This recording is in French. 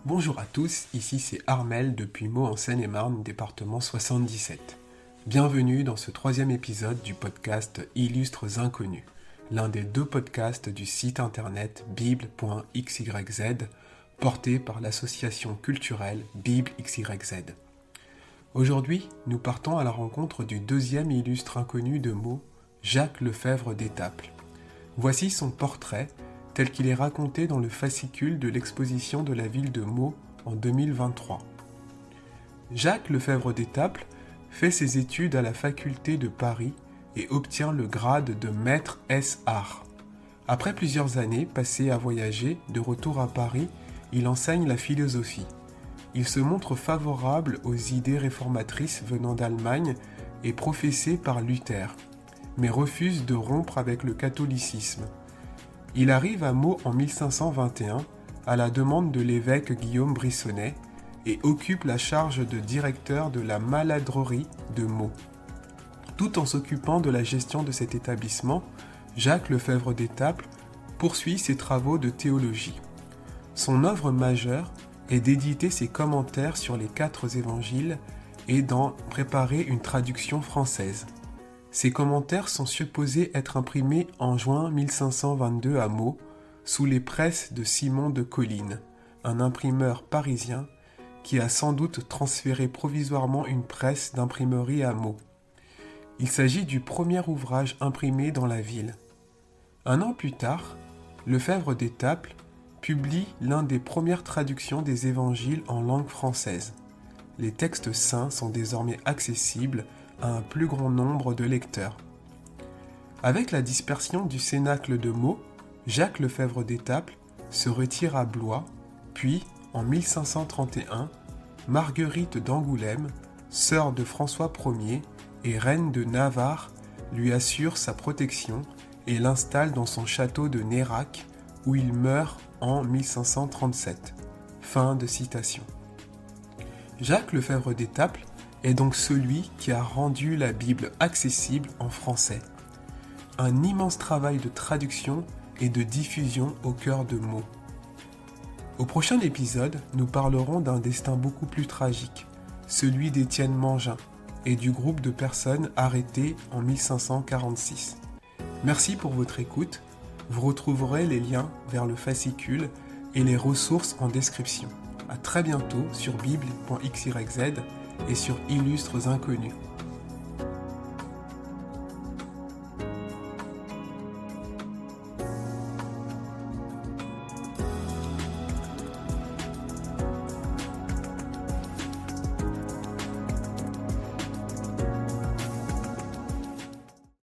Bonjour à tous, ici c'est Armel depuis Meaux en Seine-et-Marne, département 77. Bienvenue dans ce troisième épisode du podcast Illustres Inconnus, l'un des deux podcasts du site internet bible.xyz, porté par l'association culturelle Bible XYZ. Aujourd'hui, nous partons à la rencontre du deuxième illustre inconnu de Meaux, Jacques Lefebvre d'Étaples. Voici son portrait, tel qu'il est raconté dans le fascicule de l'exposition de la ville de Meaux en 2023. Jacques Lefebvre d'Étaples fait ses études à la faculté de Paris et obtient le grade de maître ès arts. Après plusieurs années passées à voyager, de retour à Paris, il enseigne la philosophie. Il se montre favorable aux idées réformatrices venant d'Allemagne et professées par Luther, mais refuse de rompre avec le catholicisme. Il arrive à Meaux en 1521 à la demande de l'évêque Guillaume Briçonnet et occupe la charge de directeur de la maladrerie de Meaux. Tout en s'occupant de la gestion de cet établissement, Jacques Lefebvre d'Étaples poursuit ses travaux de théologie. Son œuvre majeure est d'éditer ses commentaires sur les 4 évangiles et d'en préparer une traduction française. Ces commentaires sont supposés être imprimés en juin 1522 à Meaux, sous les presses de Simon de Colline, un imprimeur parisien qui a sans doute transféré provisoirement une presse d'imprimerie à Meaux. Il s'agit du premier ouvrage imprimé dans la ville. Un an plus tard, Lefebvre d'Étaples publie l'une des premières traductions des évangiles en langue française. Les textes saints sont désormais accessibles à un plus grand nombre de lecteurs. Avec la dispersion du cénacle de Meaux, Jacques Lefebvre d'Étaples se retire à Blois, puis, en 1531, Marguerite d'Angoulême, sœur de François Ier et reine de Navarre, lui assure sa protection et l'installe dans son château de Nérac, où il meurt en 1537. Fin de citation. Jacques Lefebvre d'Étaples est donc celui qui a rendu la Bible accessible en français. Un immense travail de traduction et de diffusion au cœur de Meaux. Au prochain épisode, nous parlerons d'un destin beaucoup plus tragique, celui d'Étienne Mangin et du groupe de personnes arrêtées en 1546. Merci pour votre écoute. Vous retrouverez les liens vers le fascicule et les ressources en description. À très bientôt sur bible.xyz et sur Illustres Inconnus.